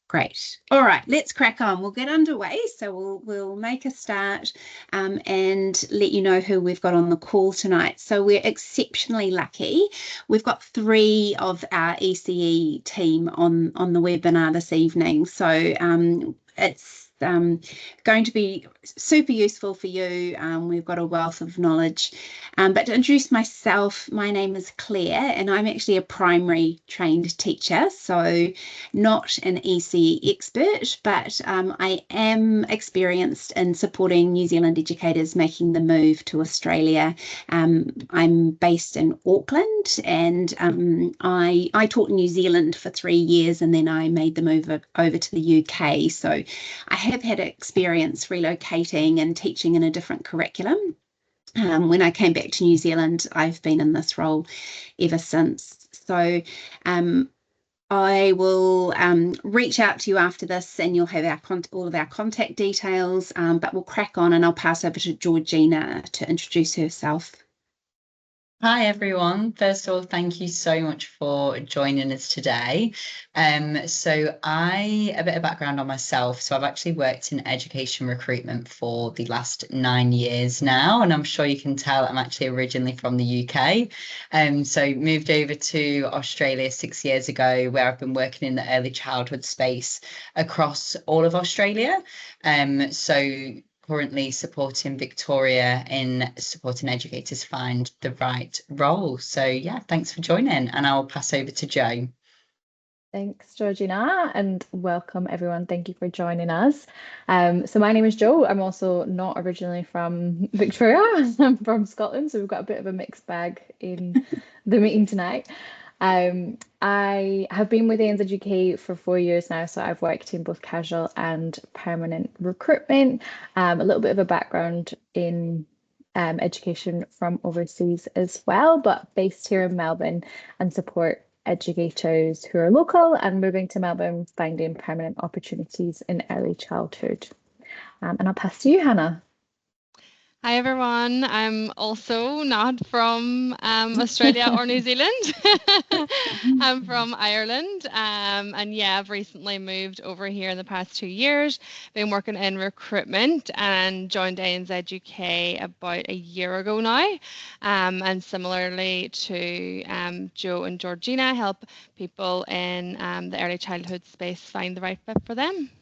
Great. All right, let's crack on. We'll get underway. So we'll make a start and let you know who we've got on the call tonight. So we're exceptionally lucky. We've got 3 of our ECE team on the webinar this evening. So it's going to be super useful for you. We've got a wealth of knowledge. But to introduce myself, my name is Claire, and I'm actually a primary trained teacher, so not an ECE expert, but I am experienced in supporting New Zealand educators making the move to Australia. I'm based in Auckland, and I taught in New Zealand for 3 years, and then I made the move over to the UK. So I have had experience relocating and teaching in a different curriculum. When I came back to New Zealand, I've been in this role ever since. So I will reach out to you after this, and you'll have all of our contact details, but we'll crack on, and I'll pass over to Georgina to introduce herself. Hi everyone. First of all, thank you so much for joining us today. So a bit of background on myself. So I've actually worked in education recruitment for the last 9 years now, and I'm sure you can tell I'm actually originally from the UK. So moved over to Australia 6 years ago, where I've been working in the early childhood space across all of Australia. So currently supporting Victoria in supporting educators find the right role. So yeah, thanks for joining, and I'll pass over to Jo. Thanks, Georgina, and welcome everyone. Thank you for joining us. So my name is Jo. I'm also not originally from Victoria. I'm from Scotland, so we've got a bit of a mixed bag in the meeting tonight. I have been with ANZUK for 4 years now, so I've worked in both casual and permanent recruitment. A little bit of a background in education from overseas as well, but based here in Melbourne, and support educators who are local and moving to Melbourne, finding permanent opportunities in early childhood. And I'll pass to you, Hannah. Hi everyone, I'm also not from Australia or New Zealand. I'm from Ireland, and yeah, I've recently moved over here in the past 2 years. Been working in recruitment and joined ANZUK about a year ago now, and similarly to Jo and Georgina, help people in the early childhood space find the right fit for them.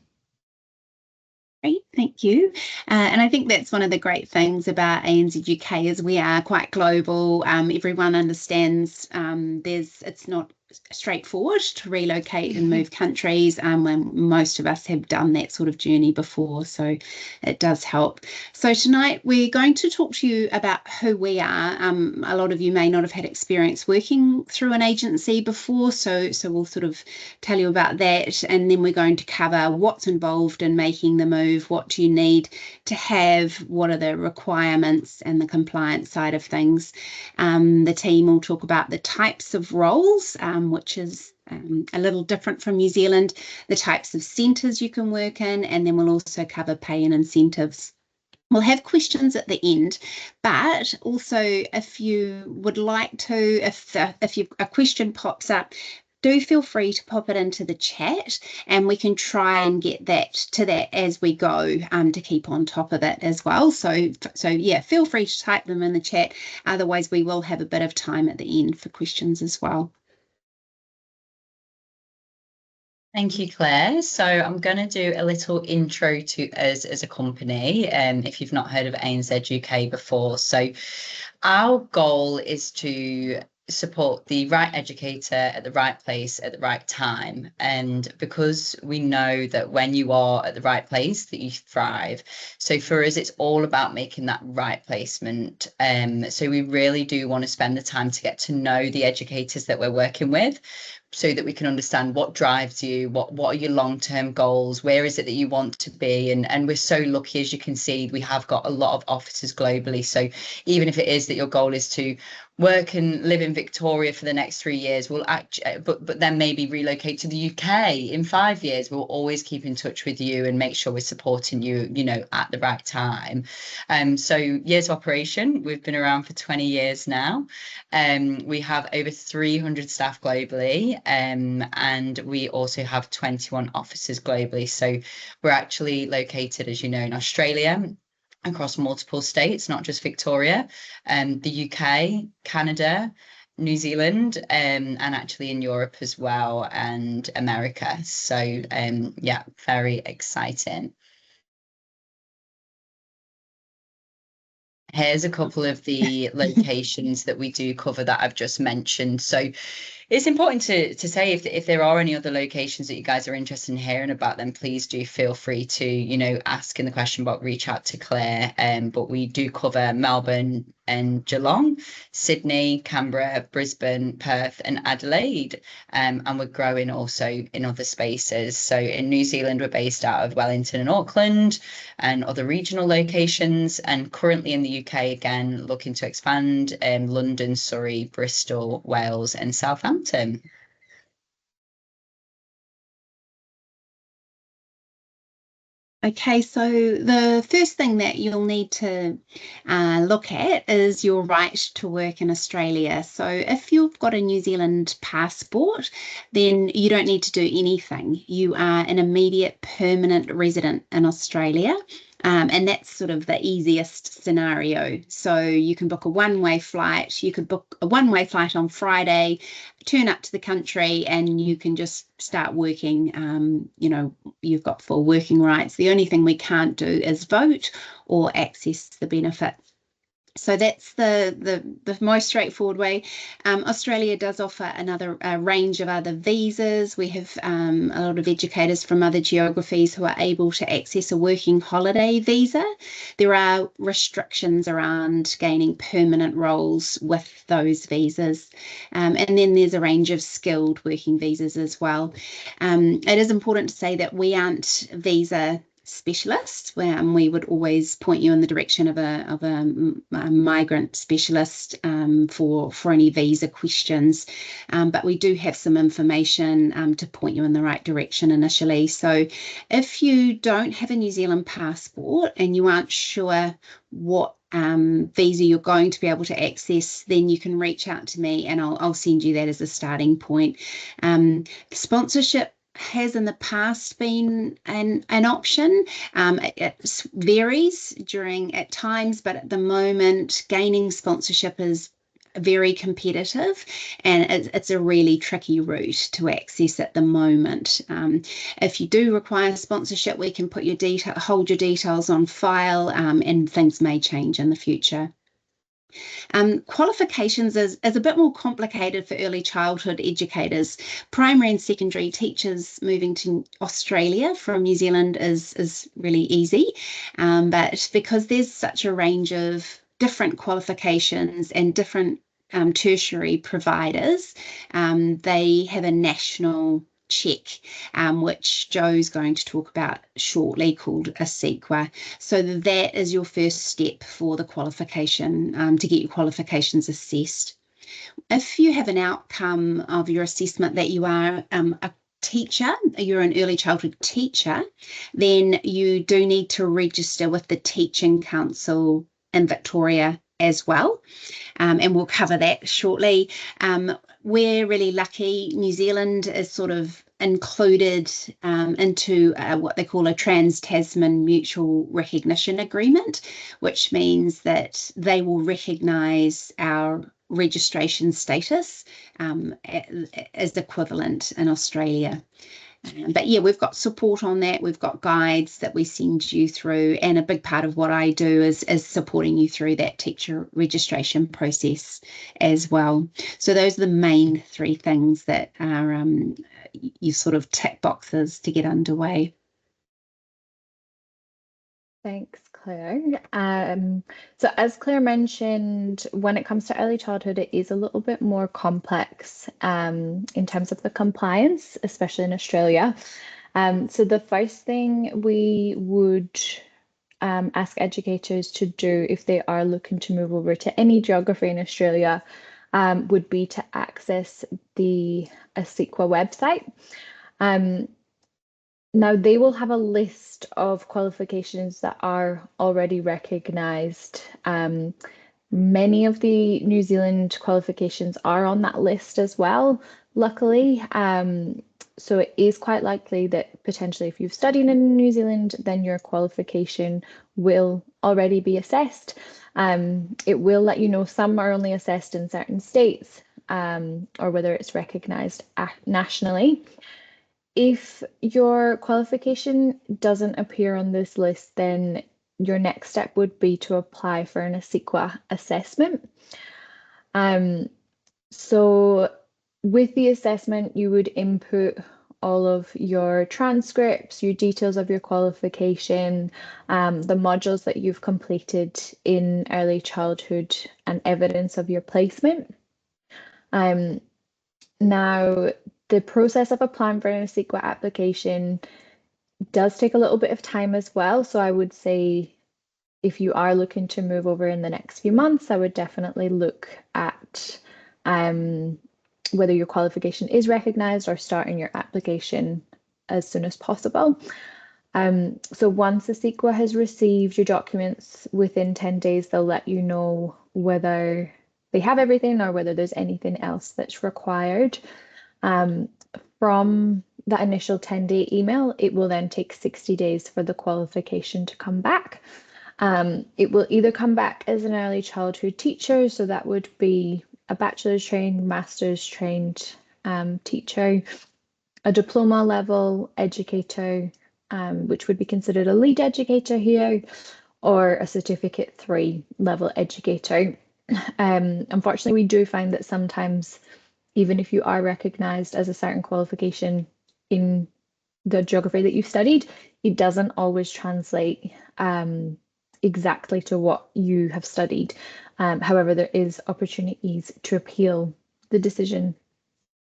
Great, thank you. And I think that's one of the great things about ANZUK is we are quite global. Everyone understands it's not straightforward to relocate and move countries, when most of us have done that sort of journey before, so it does help. So tonight we're going to talk to you about who we are. A lot of you may not have had experience working through an agency before, so we'll sort of tell you about that, and then we're going to cover what's involved in making the move, what do you need to have, what are the requirements, and the compliance side of things. The team will talk about the types of roles, which is a little different from New Zealand, the types of centres you can work in, and then we'll also cover pay and incentives. We'll have questions at the end, but also if you would like to, if a question pops up, do feel free to pop it into the chat, and we can try and get to that as we go, to keep on top of it as well. So yeah, feel free to type them in the chat. Otherwise, we will have a bit of time at the end for questions as well. Thank you, Claire. So I'm going to do a little intro to us as a company, if you've not heard of ANZUK before. So our goal is to support the right educator at the right place at the right time, and because we know that when you are at the right place that you thrive. So for us, it's all about making that right placement. So we really do want to spend the time to get to know the educators that we're working with, so that we can understand what drives you, what are your long-term goals, where is it that you want to be. And we're so lucky, as you can see, we have got a lot of offices globally. So even if it is that your goal is to work and live in Victoria for the next 3 years, we'll but then maybe relocate to the UK in 5 years, we'll always keep in touch with you and make sure we're supporting you, at the right time. So years of operation, we've been around for 20 years now. We have over 300 staff globally, and we also have 21 offices globally. So we're actually located, as you know, in Australia, across multiple states, not just Victoria, the UK, Canada, New Zealand, and actually in Europe as well, and America. So yeah, very exciting. Here's a couple of the locations that we do cover that I've just mentioned. So it's important to say if there are any other locations that you guys are interested in hearing about, then please do feel free to, you know, ask in the question box, reach out to Claire. But we do cover Melbourne and Geelong, Sydney, Canberra, Brisbane, Perth and Adelaide. And we're growing also in other spaces. So in New Zealand, we're based out of Wellington and Auckland and other regional locations. And currently in the UK, again, looking to expand London, Surrey, Bristol, Wales and Southampton. Okay, so the first thing that you'll need to look at is your right to work in Australia. So if you've got a New Zealand passport, then you don't need to do anything. You are an immediate permanent resident in Australia. And that's sort of the easiest scenario. So you can book a one-way flight. You could book a one-way flight on Friday, turn up to the country, and you can just start working. You know, you've got full working rights. The only thing we can't do is vote or access the benefit. So that's the most straightforward way. Australia does offer a range of other visas. We have a lot of educators from other geographies who are able to access a working holiday visa. There are restrictions around gaining permanent roles with those visas. And then there's a range of skilled working visas as well. It is important to say that we aren't visa specialists, where we would always point you in the direction of a migrant specialist for any visa questions, but we do have some information to point you in the right direction initially. So if you don't have a New Zealand passport and you aren't sure what visa you're going to be able to access, then you can reach out to me and I'll send you that as a starting point. Sponsorship has in the past been an option. It varies at times, but at the moment gaining sponsorship is very competitive and it's a really tricky route to access at the moment. If you do require sponsorship, we can hold your details on file, and things may change in the future. Qualifications is a bit more complicated for early childhood educators. Primary and secondary teachers moving to Australia from New Zealand is really easy, but because there's such a range of different qualifications and different tertiary providers, they have a national check, which Joe's going to talk about shortly, called ACECQA. So that is your first step for the qualification, to get your qualifications assessed. If you have an outcome of your assessment that you are a teacher, you're an early childhood teacher, then you do need to register with the Teaching Council in Victoria as well. And we'll cover that shortly. We're really lucky. New Zealand is sort of included into what they call a Trans-Tasman Mutual Recognition Agreement, which means that they will recognise our registration status as equivalent in Australia. But yeah, we've got support on that. We've got guides that we send you through, and a big part of what I do is supporting you through that teacher registration process as well. So those are the main three things that are you sort of tick boxes to get underway. Thanks, Claire. So as Claire mentioned, when it comes to early childhood, it is a little bit more complex in terms of the compliance, especially in Australia. So the first thing we would ask educators to do if they are looking to move over to any geography in Australia would be to access the ACECQA website. Now, they will have a list of qualifications that are already recognised. Many of the New Zealand qualifications are on that list as well, luckily. So it is quite likely that potentially if you've studied in New Zealand, then your qualification will already be assessed. It will let you know some are only assessed in certain states, or whether it's recognised nationally. If your qualification doesn't appear on this list, then your next step would be to apply for an ACECQA assessment. So with the assessment, you would input all of your transcripts, your details of your qualification, the modules that you've completed in early childhood, and evidence of your placement. Now, the process of applying for an ACECQA application does take a little bit of time as well. So I would say if you are looking to move over in the next few months, I would definitely look at whether your qualification is recognised or starting your application as soon as possible. So once ACECQA has received your documents within 10 days, they'll let you know whether they have everything or whether there's anything else that's required. From that initial 10-day email, it will then take 60 days for the qualification to come back. It will either come back as an early childhood teacher, so that would be a bachelor's trained, master's trained teacher, a diploma level educator, which would be considered a lead educator here, or a certificate 3 level educator. Unfortunately, we do find that sometimes, even if you are recognised as a certain qualification in the geography that you've studied, it doesn't always translate exactly to what you have studied. However, there is opportunities to appeal the decision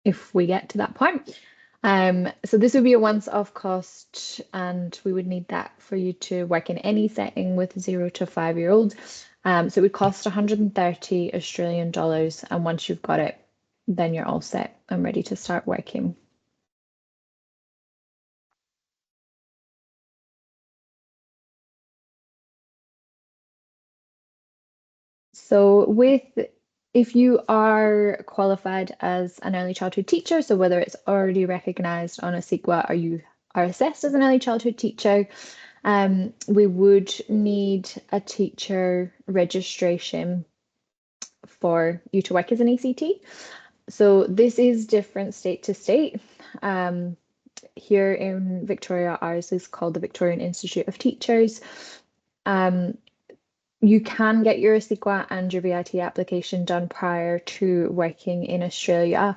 if we get to that point. So this would be a once-off cost, and we would need that for you to work in any setting with 0 to 5-year-olds. So it would cost 130 Australian dollars, and once you've got it, then you're all set and ready to start working. So if you are qualified as an early childhood teacher, so whether it's already recognised on ACECQA or you are assessed as an early childhood teacher, we would need a teacher registration for you to work as an ECT. So this is different state to state. Here in Victoria, ours is called the Victorian Institute of Teachers. You can get your ACECQA and your VIT application done prior to working in Australia.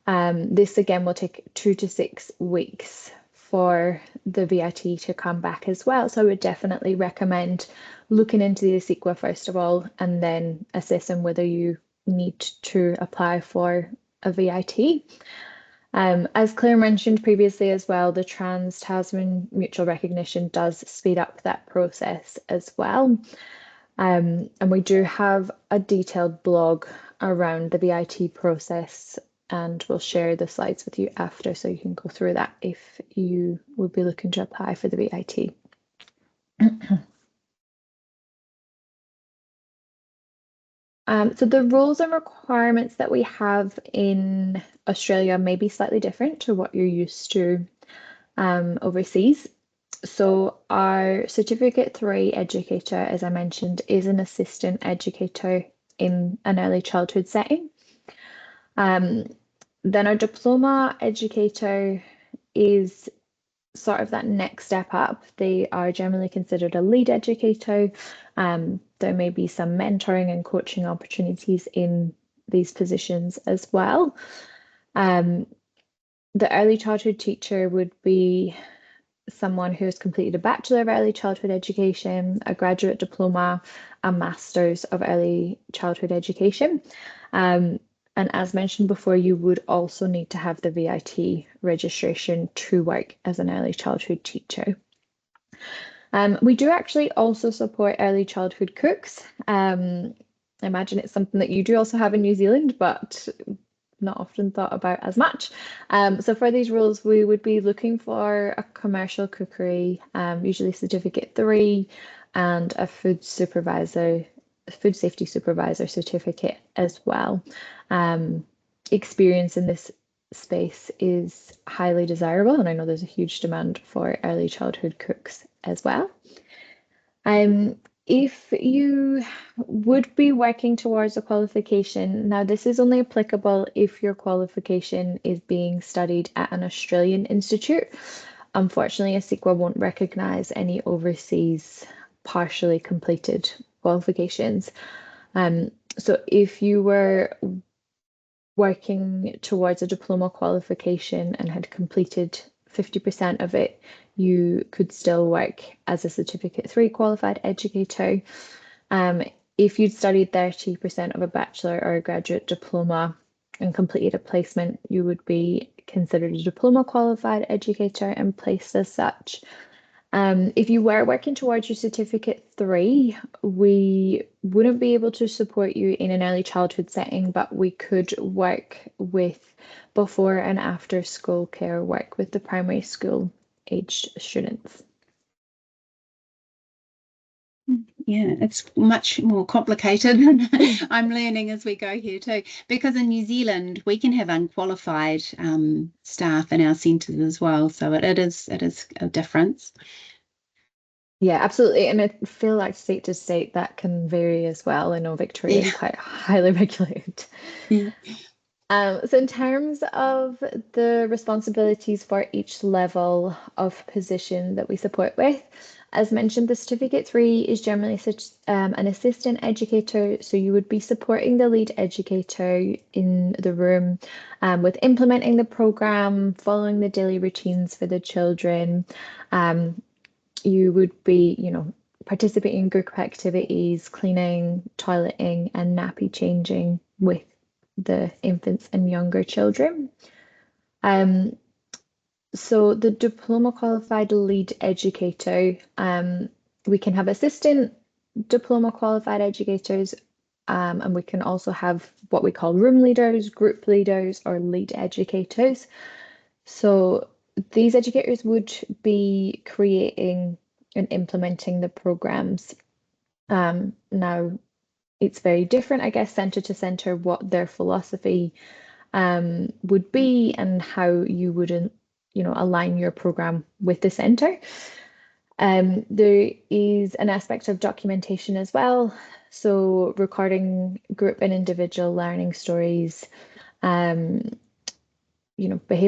This again will take 2 to 6 weeks for the VIT to come back as well. So I would definitely recommend looking into the ACECQA first of all, and then assessing whether you need to apply for a VIT. As Claire mentioned previously as well, the Trans-Tasman Mutual Recognition does speed up that process as well. And we do have a detailed blog around the VIT process, and we'll share the slides with you after, so you can go through that if you would be looking to apply for the VIT. So the rules and requirements that we have in Australia may be slightly different to what you're used to overseas. So our Certificate 3 educator, as I mentioned, is an assistant educator in an early childhood setting. Then our Diploma educator is sort of that next step up. They are generally considered a lead educator. There may be some mentoring and coaching opportunities in these positions as well. The early childhood teacher would be someone who has completed a Bachelor of Early Childhood Education, a graduate diploma, a Master's of Early Childhood Education. And as mentioned before, you would also need to have the VIT registration to work as an early childhood teacher. We do actually also support early childhood cooks. I imagine it's something that you do also have in New Zealand, but not often thought about as much. So for these roles, we would be looking for a commercial cookery, usually Certificate 3, and a food safety supervisor certificate as well. Experience in this space is highly desirable, and I know there's a huge demand for early childhood cooks as well. If you would be working towards a qualification, now this is only applicable if your qualification is being studied at an Australian institute. Unfortunately, ACECQA won't recognise any overseas partially completed qualifications. So if you were working towards a diploma qualification and had completed 50% of it, you could still work as a Certificate III qualified educator. If you'd studied 30% of a bachelor or a graduate diploma and completed a placement, you would be considered a diploma qualified educator and placed as such. If you were working towards your Certificate III, we wouldn't be able to support you in an early childhood setting, but we could work with before and after school care work with the primary school aged students. Yeah, it's much more complicated than I'm learning as we go here too, because in New Zealand we can have unqualified staff in our centres as well, so it is a difference. Yeah, absolutely, and I feel like state to state that can vary as well. I know Victoria is quite highly regulated. Yeah. So in terms of the responsibilities for each level of position that we support with, as mentioned, the Certificate III is generally an assistant educator, so you would be supporting the lead educator in the room with implementing the programme, following the daily routines for the children. You would be, participating in group activities, cleaning, toileting, and nappy changing with the infants and younger children. So the diploma qualified lead educator, we can have assistant diploma qualified educators, and we can also have what we call room leaders, group leaders, or lead educators. So these educators would be creating and implementing the programs. Now, it's very different, I guess, centre to centre, what their philosophy would be and how you would, align your program with the centre. There is an aspect of documentation as well. So recording group and individual learning stories, behaviour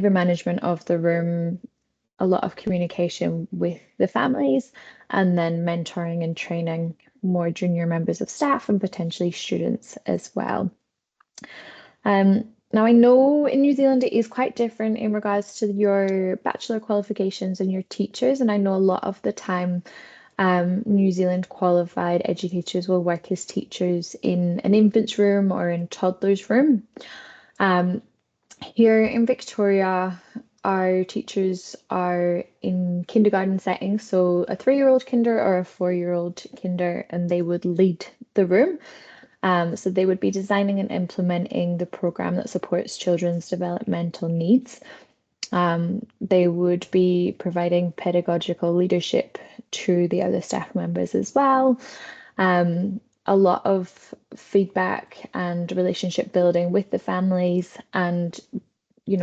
management of the room, a lot of communication with the families, and then mentoring and training more junior members of staff and potentially students as well. Now, I know in New Zealand it is quite different in regards to your bachelor qualifications and your teachers, and I know a lot of the time New Zealand qualified educators will work as teachers in an infant's room or in toddler's room. Here in Victoria, our teachers are in kindergarten settings, so a 3-year-old kinder or a 4-year-old kinder, and they would lead the room. So they would be designing and implementing the program that supports children's developmental needs. They would be providing pedagogical leadership to the other staff members as well. A lot of feedback and relationship building with the families, and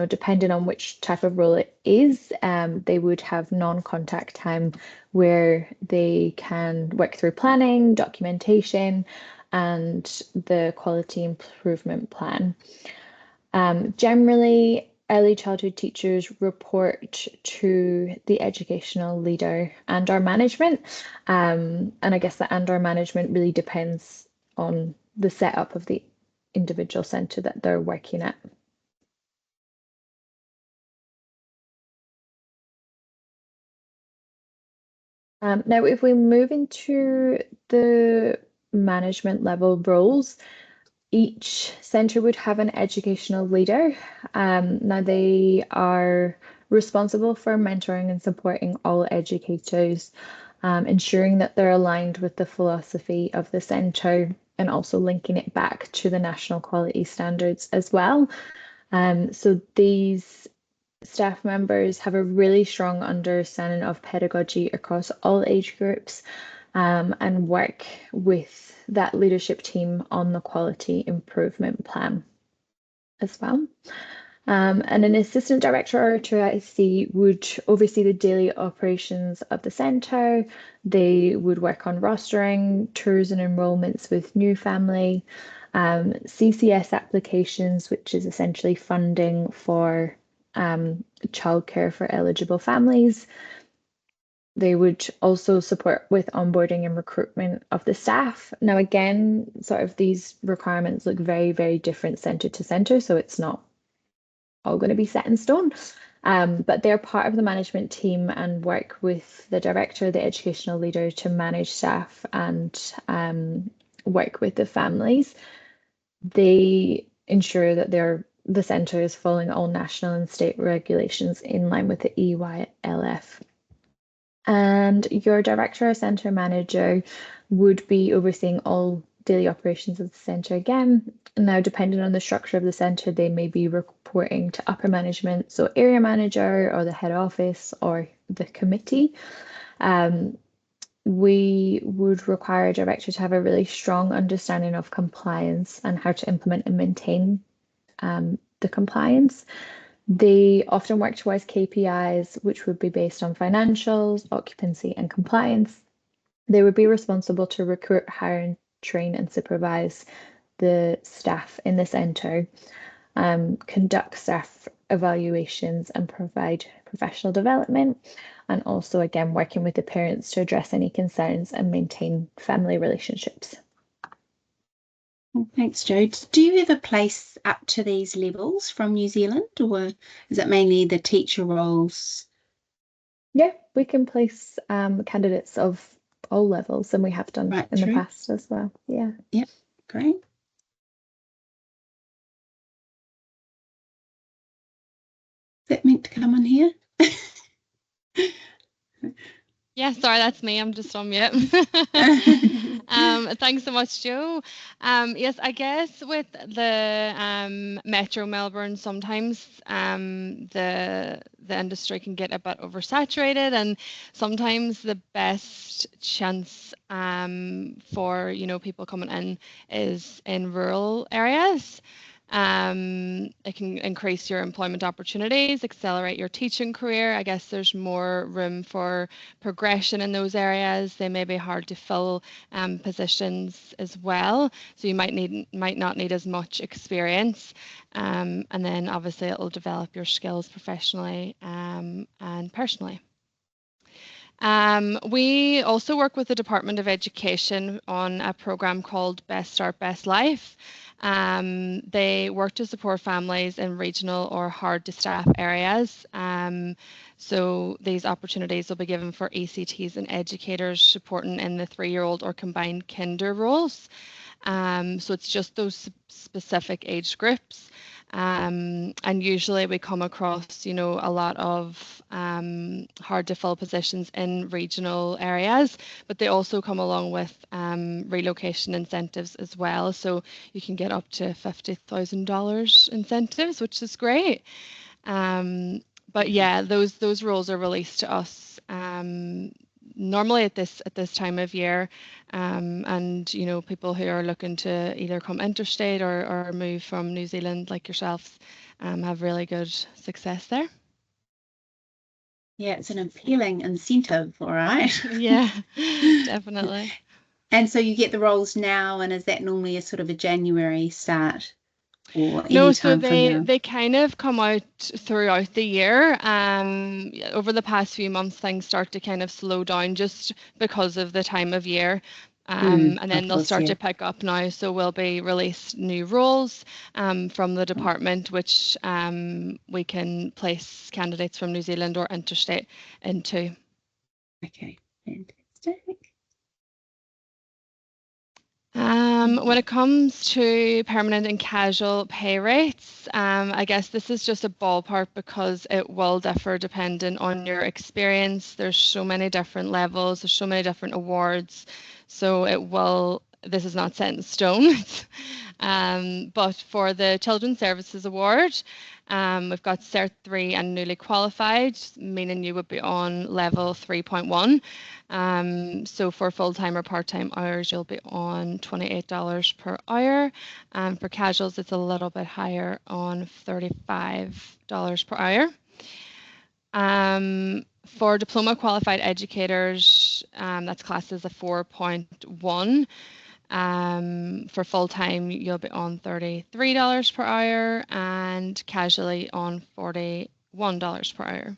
depending on which type of role it is, they would have non-contact time where they can work through planning, documentation, and the quality improvement plan. Generally, early childhood teachers report to the educational leader and our management, and I guess the and our management really depends on the setup of the individual centre that they're working at. Now, if we move into the management level roles, each centre would have an educational leader. Now, they are responsible for mentoring and supporting all educators, ensuring that they're aligned with the philosophy of the centre and also linking it back to the national quality standards as well. So these staff members have a really strong understanding of pedagogy across all age groups, and work with that leadership team on the quality improvement plan as well. And an assistant director or 2IC would oversee the daily operations of the centre. They would work on rostering, tours and enrolments with new family, CCS applications, which is essentially funding for childcare for eligible families. They would also support with onboarding and recruitment of the staff. Now, again, sort of these requirements look very, very different centre to centre, so it's not all going to be set in stone. But they're part of the management team and work with the director, the educational leader, to manage staff and work with the families. They ensure that the centre is following all national and state regulations in line with the EYLF. And your director or centre manager would be overseeing all daily operations of the centre again. Now, depending on the structure of the centre, they may be reporting to upper management, so area manager or the head office or the committee. We would require a director to have a really strong understanding of compliance and how to implement and maintain the compliance. They often work towards KPIs, which would be based on financials, occupancy, and compliance. They would be responsible to recruit, hire, and train and supervise the staff in the centre, conduct staff evaluations and provide professional development, and also, again, working with the parents to address any concerns and maintain family relationships. Thanks, Jo. Do you ever place up to these levels from New Zealand, or is it mainly the teacher roles? Yeah, we can place candidates of all levels, and we have done in the past as well. Yeah. Yep, great. Is that meant to come on here? Yeah, sorry, that's me. I'm just on mute. Thanks so much, Jo. Yes, I guess with the Metro Melbourne, sometimes the industry can get a bit oversaturated, and sometimes the best chance for people coming in is in rural areas. It can increase your employment opportunities, accelerate your teaching career. I guess there's more room for progression in those areas. They may be hard to fill positions as well, so you might not need as much experience, and then obviously it will develop your skills professionally and personally. We also work with the Department of Education on a program called Best Start, Best Life. They work to support families in regional or hard to staff areas. So these opportunities will be given for ECTs and educators supporting in the 3-year-old or combined kinder roles. So it's just those specific age groups. And usually we come across, a lot of hard to fill positions in regional areas, but they also come along with relocation incentives as well. So you can get up to $50,000 incentives, which is great. But yeah, those roles are released to us normally at this time of year, and people who are looking to either come interstate or move from New Zealand like yourselves have really good success there. Yeah, it's an appealing incentive, all right. Yeah, definitely. And so you get the roles now, and is that normally a sort of a January start? No, so they kind of come out throughout the year. Over the past few months, things start to kind of slow down just because of the time of year. And then they'll start to pick up now. So we'll be released new roles from the department, which we can place candidates from New Zealand or interstate into. Okay, fantastic. When it comes to permanent and casual pay rates, I guess this is just a ballpark because it will differ depending on your experience. There's so many different levels, there's so many different awards, so this is not set in stone. But for the Children's Services Award, We've got Cert III and newly qualified, meaning you would be on level 3.1. So for full-time or part-time hours, you'll be on $28 per hour. For casuals, it's a little bit higher on $35 per hour. For diploma qualified educators, that's classed as a 4.1. For full-time, you'll be on $33 per hour and casually on $41 per hour.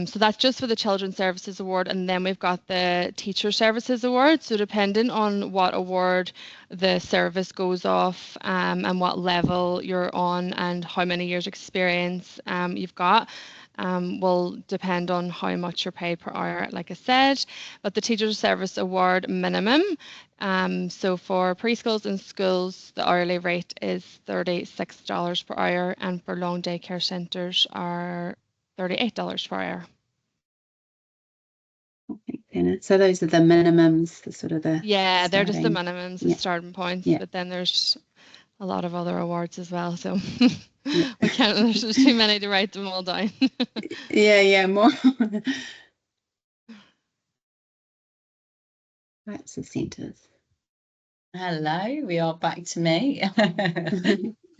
So that's just for the Children's Services Award, and then we've got the Teacher Services Award. So depending on what award the service goes off and what level you're on and how many years experience you've got, will depend on how much you're paid per hour, like I said. But the Teacher Service Award minimum, so for preschools and schools, the hourly rate is $36 per hour, and for long daycare centres are $38 per hour. So those are the minimums, the sort of the they're just the starting. minimums, the starting points, but then there's a lot of other awards as well, so we can't, there's too many to write them all down. More types of centres. Hello, we are back to me.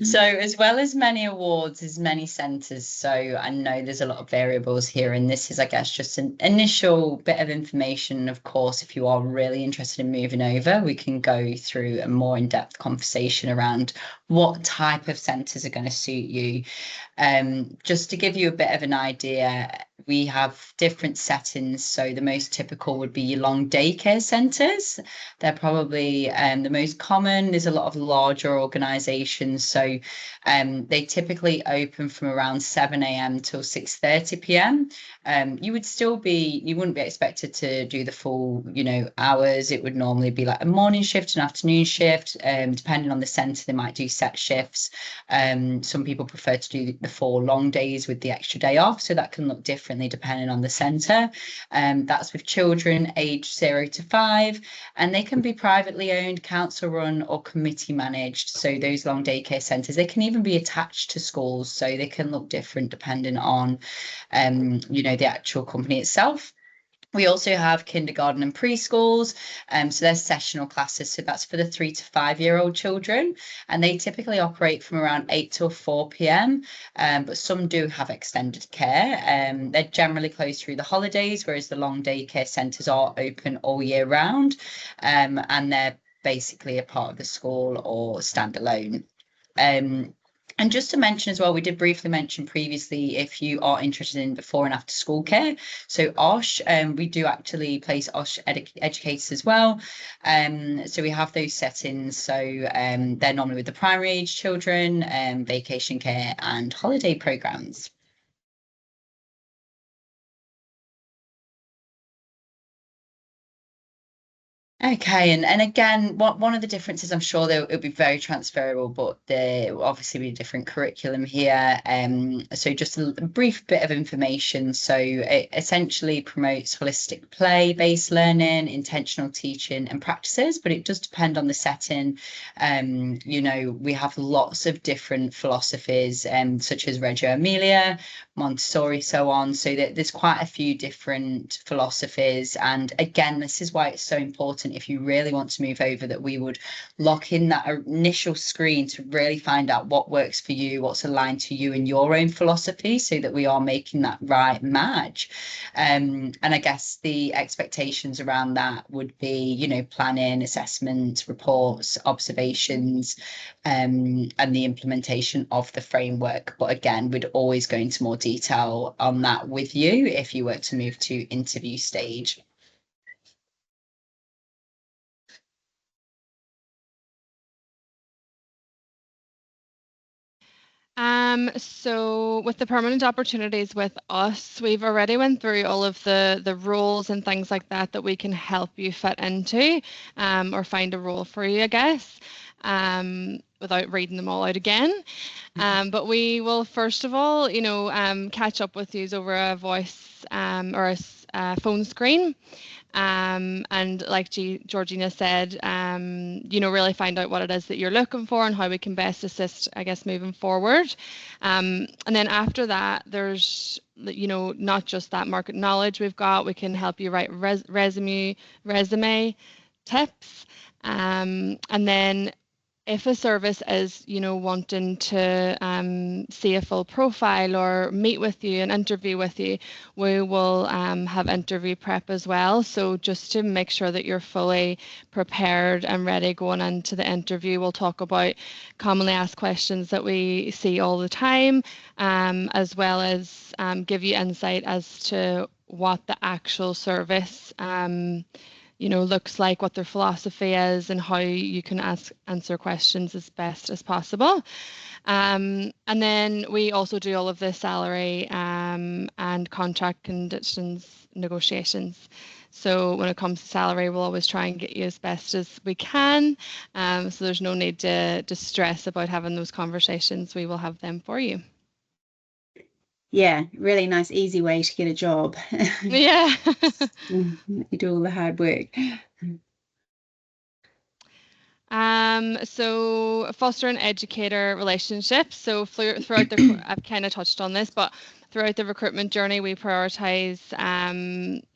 So as well as many awards, as many centres, so I know there's a lot of variables here, and this is, I guess, just an initial bit of information. Of course, if you are really interested in moving over, we can go through a more in-depth conversation around what type of centres are going to suit you. Just to give you a bit of an idea, we have different settings. So the most typical would be your long daycare centres. They're probably the most common. There's a lot of larger organisations. So they typically open from around 7 a.m. till 6:30 p.m. You wouldn't be expected to do the full, hours. It would normally be like a morning shift, an afternoon shift. Depending on the centre, they might do set shifts. Some people prefer to do the 4 long days with the extra day off, so that can look differently depending on the centre. That's with children aged 0 to 5, and they can be privately owned, council run, or committee managed. So those long daycare centres, they can even be attached to schools, so they can look different depending on the actual company itself. We also have kindergarten and preschools, so there's sessional classes, so that's for the 3 to 5-year-old children, and they typically operate from around 8 till 4 p.m, but some do have extended care. They're generally closed through the holidays, whereas the long daycare centres are open all year round, and they're basically a part of the school or standalone. And just to mention as well, we did briefly mention previously, if you are interested in before and after school care, so OSH, we do actually place OSH educators as well. So we have those settings. So they're normally with the primary age children, vacation care and holiday programs. Okay, and again, one of the differences, I'm sure it'll be very transferable, but there will obviously be a different curriculum here. So just a brief bit of information. So it essentially promotes holistic play-based learning, intentional teaching and practices, but it does depend on the setting. We have lots of different philosophies, such as Reggio Emilia, Montessori, so on. So there's quite a few different philosophies. And again, this is why it's so important, if you really want to move over, that we would lock in that initial screen to really find out what works for you, what's aligned to you and your own philosophy, so that we are making that right match. And I guess the expectations around that would be, planning, assessment, reports, observations, and the implementation of the framework. But again, we'd always go into more detail on that with you if you were to move to interview stage. So with the permanent opportunities with us, we've already went through all of the roles and things like that we can help you fit into, or find a role for you, I guess, without reading them all out again. But we will first of all, catch up with you over a voice or phone screen. And like Georgina said, you know, really find out what it is that you're looking for and how we can best assist, I guess, moving forward. And then after that, there's, you know, not just that market knowledge we've got, we can help you write resume tips. And then if a service is, you know, wanting to see a full profile or meet with you and interview with you, we will have interview prep as well. So just to make sure that you're fully prepared and ready going into the interview, we'll talk about commonly asked questions that we see all the time, as well as give you insight as to what the actual service you know, looks like, what their philosophy is, and how you can answer questions as best as possible. And then we also do all of the salary and contract conditions negotiations. So when it comes to salary, we'll always try and get you as best as we can. So there's no need to stress about having those conversations. We will have them for you. Yeah, really nice, easy way to get a job. Yeah. You do all the hard work. So fostering educator relationships. So throughout the, I've kind of touched on this, but throughout the recruitment journey, we prioritize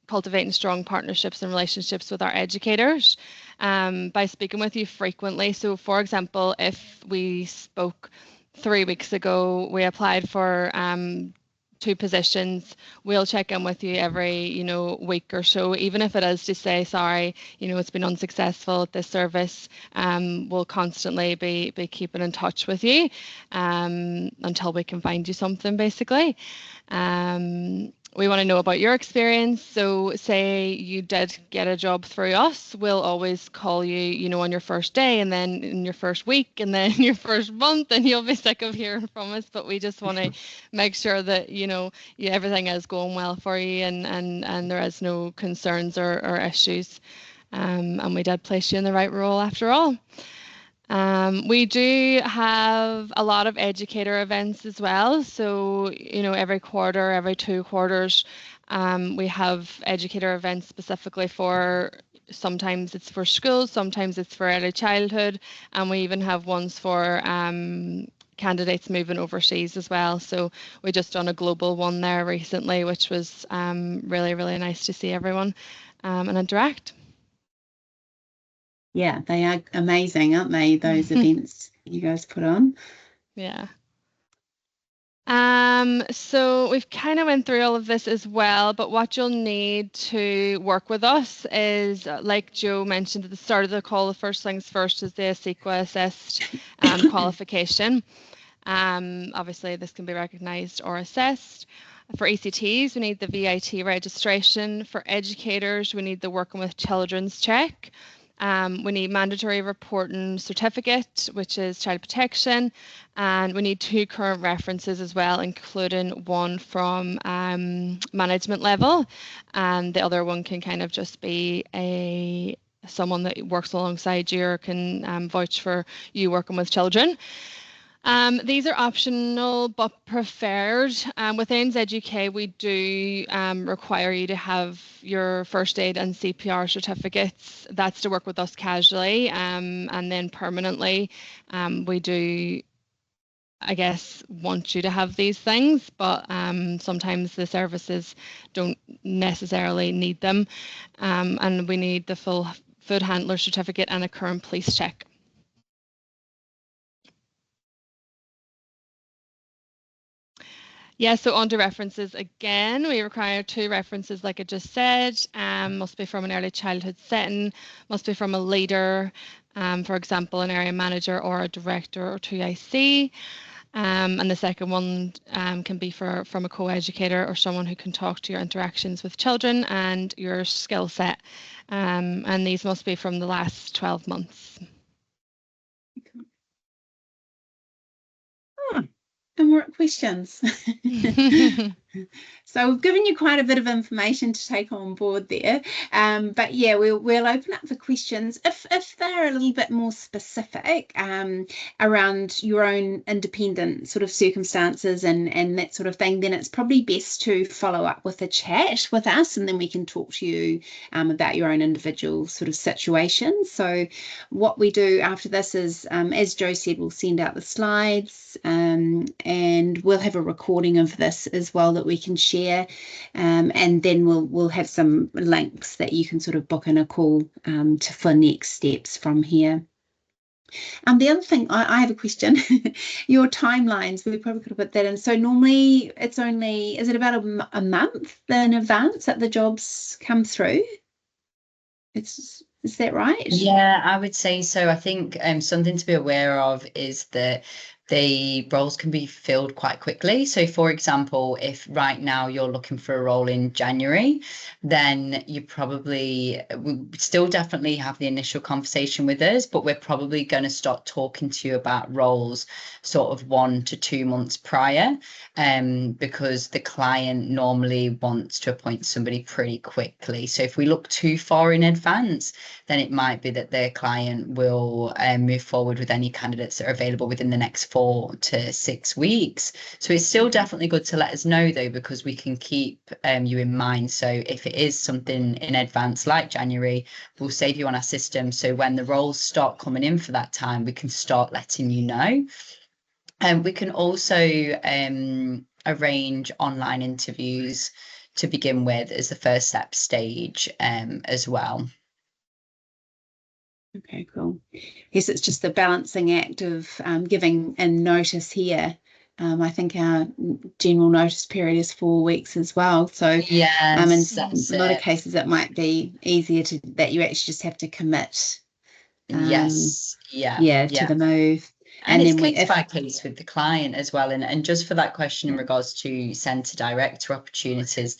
cultivating strong partnerships and relationships with our educators by speaking with you frequently. So for example, if we spoke 3 weeks ago, we applied for 2 positions, we'll check in with you every, you know, week or so, even if it is to say, sorry, you know, it's been unsuccessful at this service. We'll constantly be keeping in touch with you until we can find you something, basically. We want to know about your experience. So say you did get a job through us, we'll always call you, you know, on your first day, and then in your first week, and then your first month, and you'll be sick of hearing from us. But we just want to make sure that, you know, everything is going well for you, and there is no concerns or issues. And we did place you in the right role after all. We do have a lot of educator events as well. So, you know, every quarter, every 2 quarters, we have educator events specifically for, sometimes it's for schools, sometimes it's for early childhood, and we even have ones for candidates moving overseas as well. So we just done a global one there recently, which was really, really nice to see everyone and interact. Yeah, they are amazing, aren't they, those events you guys put on? Yeah. So we've kind of went through all of this as well, but what you'll need to work with us is, like Joe mentioned at the start of the call, the first things first is the ACECQA assessed qualification. Obviously, this can be recognised or assessed. For ECTs, we need the VIT registration. For educators, we need the Working with Children's check. We need mandatory reporting certificate, which is child protection, and we need 2 current references as well, including one from management level, and the other one can kind of just be someone that works alongside you or can vouch for you working with children. These are optional but preferred. With ANZUK, we do require you to have your first aid and CPR certificates. That's to work with us casually, and then permanently. We do, I guess, want you to have these things, but sometimes the services don't necessarily need them. And we need the full food handler certificate and a current police check. Yeah, so on to references again. We require 2 references, like I just said. Must be from an early childhood setting, must be from a leader, for example, an area manager or a director or 2 IC. And the second one can be from a co-educator or someone who can talk to your interactions with children and your skill set. And these must be from the last 12 months. Oh, no more questions. So we've given you quite a bit of information to take on board there. But yeah, we'll open up for questions if they're a little bit more specific around your own independent sort of circumstances and that sort of thing. Then it's probably best to follow up with a chat with us, and then we can talk to you about your own individual sort of situation. So what we do after this is, as Jo said, we'll send out the slides, and we'll have a recording of this as well that we can share, and then we'll have some links that you can sort of book in a call for next steps from here. The other thing, I have a question. Your timelines, we probably could have put that in. So normally it's only, is it about a month in advance that the jobs come through? Is that right? Yeah, I would say so. I think something to be aware of is that the roles can be filled quite quickly. So for example, if right now you're looking for a role in January, then you probably would still definitely have the initial conversation with us, but we're probably going to start talking to you about roles sort of 1 to 2 months prior, because the client normally wants to appoint somebody pretty quickly. So if we look too far in advance, then it might be that their client will move forward with any candidates that are available within the next 4 to 6 weeks. So it's still definitely good to let us know though, because we can keep you in mind. So if it is something in advance like January, we'll save you on our system. So when the roles start coming in for that time, we can start letting you know. And we can also arrange online interviews to begin with as the first step stage as well. Okay, cool. Yes, it's just the balancing act of giving a notice here. I think our general notice period is 4 weeks as well. So yes, in a lot of cases it might be easier that you actually just have to commit. Yes, to the move. And it's case by case with the client as well. And just for that question in regards to centre director opportunities,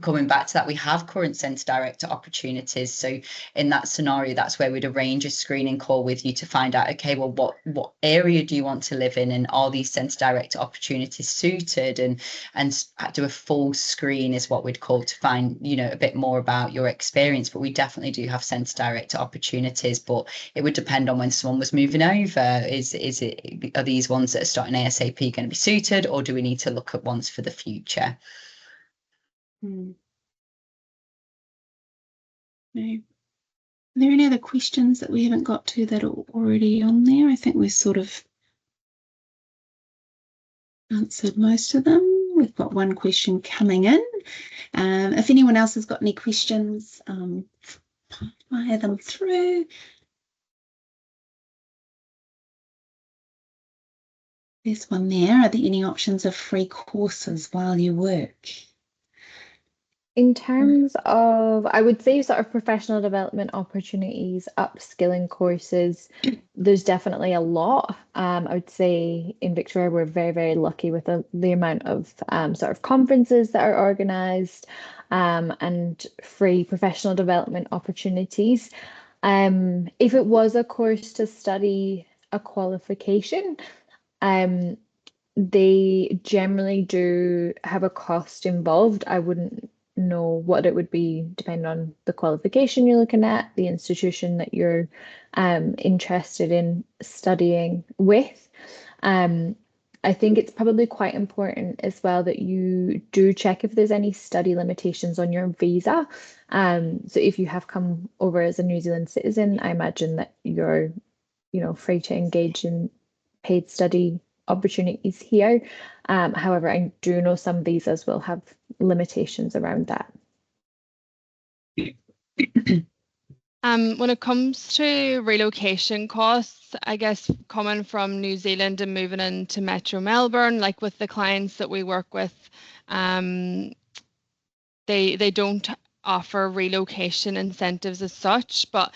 coming back to that, we have current centre director opportunities. So in that scenario, that's where we'd arrange a screening call with you to find out, okay, well, what area do you want to live in? And are these centre director opportunities suited? And do a full screen is what we'd call, to find, a bit more about your experience. But we definitely do have centre director opportunities, but it would depend on when someone was moving over. Are these ones that are starting ASAP going to be suited, or do we need to look at ones for the future? No. Are there any other questions that we haven't got to that are already on there? I think we've sort of answered most of them. We've got one question coming in. If anyone else has got any questions, fire them through. There's one there. Are there any options of free courses while you work? In terms of, I would say, sort of professional development opportunities, upskilling courses, there's definitely a lot. I would say in Victoria, we're very, very lucky with the amount of sort of conferences that are organised and free professional development opportunities. If it was a course to study a qualification, they generally do have a cost involved. I wouldn't know what it would be depending on the qualification you're looking at, the institution that you're interested in studying with. I think it's probably quite important as well that you do check if there's any study limitations on your visa. So if you have come over as a New Zealand citizen, I imagine that you're, free to engage in paid study opportunities here. However, I do know some visas will have limitations around that. When it comes to relocation costs, I guess coming from New Zealand and moving into Metro Melbourne, like with the clients that we work with, they don't offer relocation incentives as such, but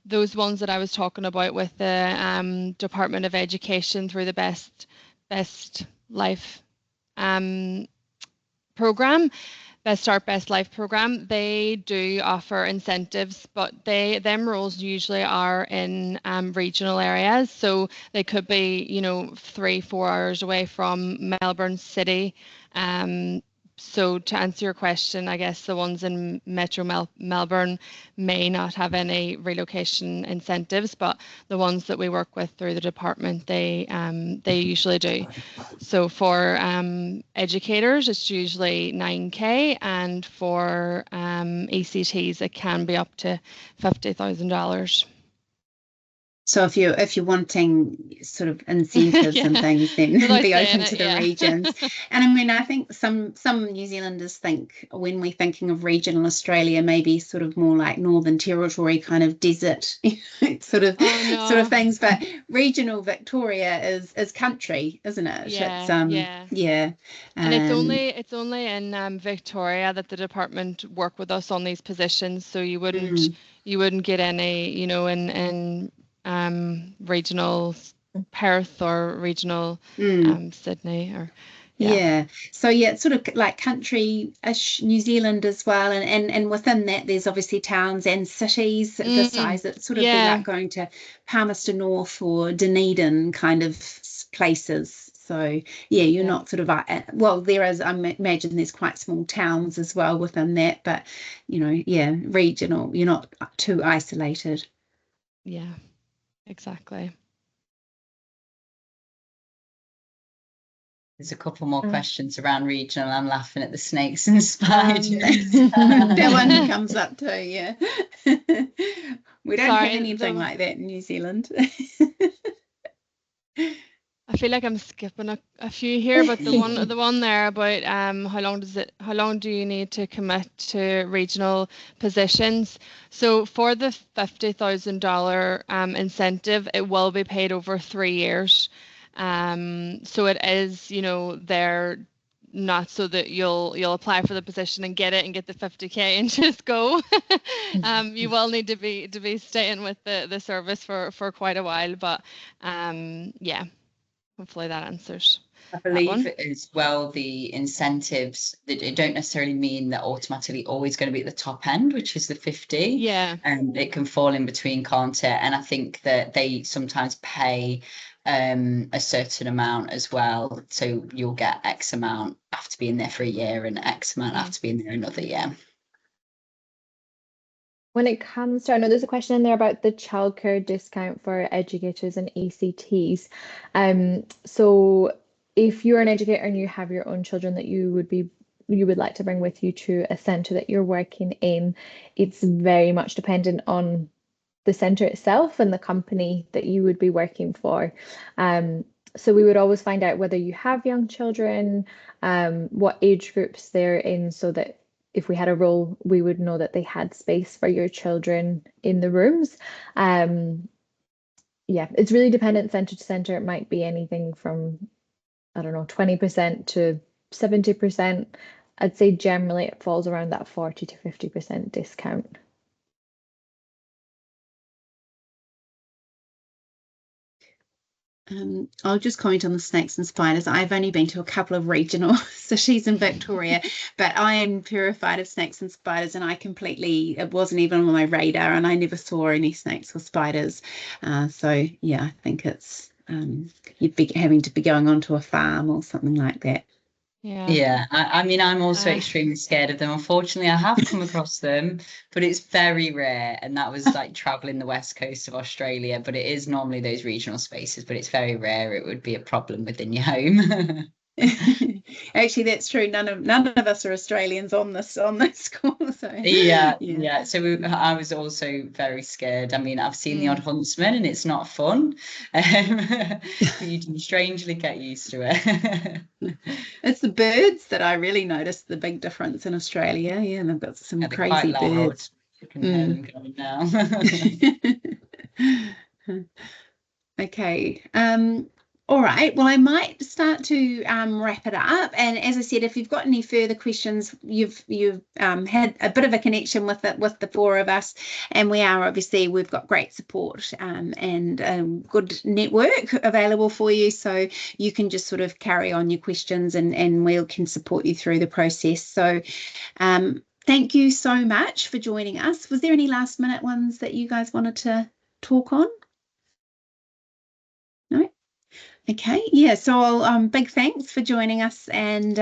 those ones that I was talking about with the Department of Education through the Best Life program, Best Start, Best Life program, they do offer incentives, but them roles usually are in regional areas. So they could be, 3-4 hours away from Melbourne City. So to answer your question, I guess the ones in Metro Melbourne may not have any relocation incentives, but the ones that we work with through the department, they usually do. So for educators, it's usually 9K, and for ECTs, it can be up to $50,000. So if you're wanting sort of incentives and things, then be open to the regions. And I mean, I think some New Zealanders think, when we're thinking of regional Australia, maybe sort of more like Northern Territory, kind of desert sort of things. But regional Victoria is country, isn't it? Yeah. And it's only in Victoria that the department work with us on these positions. So you wouldn't get any, in regional Perth or regional Sydney or so it's sort of like country-ish New Zealand as well, and within that there's obviously towns and cities the size that sort of be like going to Palmerston North or Dunedin kind of places. So you're not sort of there is, I imagine there's quite small towns as well within that, but regional, you're not too isolated. Exactly. There's a couple more questions around regional. I'm laughing at the snakes and spiders. That one comes up too, we don't have anything like that in New Zealand. I feel like I'm skipping a few here, but the one there about how long do you need to commit to regional positions? So for the $50,000 incentive, it will be paid over 3 years. So it is, they're not so that you'll apply for the position and get it and get the 50K and just go. You will need to be staying with the service for quite a while, but hopefully that answers. I believe as well, the incentives, they don't necessarily mean they're automatically always going to be at the top end, which is the 50. And it can fall in between, can't it? And I think that they sometimes pay a certain amount as well. So you'll get X amount after being there for a year and X amount after being there another year. When it comes to, I know there's a question in there about the childcare discount for educators and ECTs. So if you're an educator and you have your own children that you would like to bring with you to a centre that you're working in, it's very much dependent on the centre itself and the company that you would be working for. So we would always find out whether you have young children, what age groups they're in, so that if we had a role, we would know that they had space for your children in the rooms. It's really dependent centre to centre. It might be anything from, 20% to 70%. I'd say generally it falls around that 40 to 50% discount. I'll just comment on the snakes and spiders. I've only been to a couple of regional cities in Victoria, but I am terrified of snakes and spiders, and it wasn't even on my radar, and I never saw any snakes or spiders. So I think it's you'd be having to be going onto a farm or something like that. I mean, I'm also extremely scared of them. Unfortunately, I have come across them, but it's very rare, and that was like traveling the west coast of Australia. But it is normally those regional spaces, but it's very rare it would be a problem within your home. Actually, that's true. None of us are Australians on this call. So So I was also very scared. I mean, I've seen the odd huntsman, and it's not fun. You do strangely get used to it. It's the birds that I really noticed the big difference in Australia. And they've got some crazy birds. You can hear them going now. Okay. All right, well, I might start to wrap it up. And as I said, if you've got any further questions, you've had a bit of a connection with the four of us, and we've got great support and good network available for you, so you can just sort of carry on your questions, and we can support you through the process. So thank you so much for joining us. Was there any last minute ones that you guys wanted to talk on? No? Okay, yeah, so big thanks for joining us, and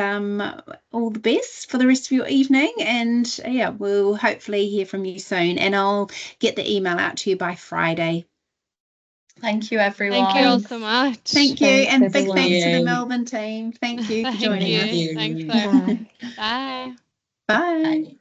all the best for the rest of your evening, and yeah, we'll hopefully hear from you soon, and I'll get the email out to you by Friday. Thank you, everyone. Thank you all so much. Thank you, Thanks, and everyone. big thanks to the Melbourne team. Thank you for joining us. Thanks, Claire. Bye. Bye. Bye. Bye.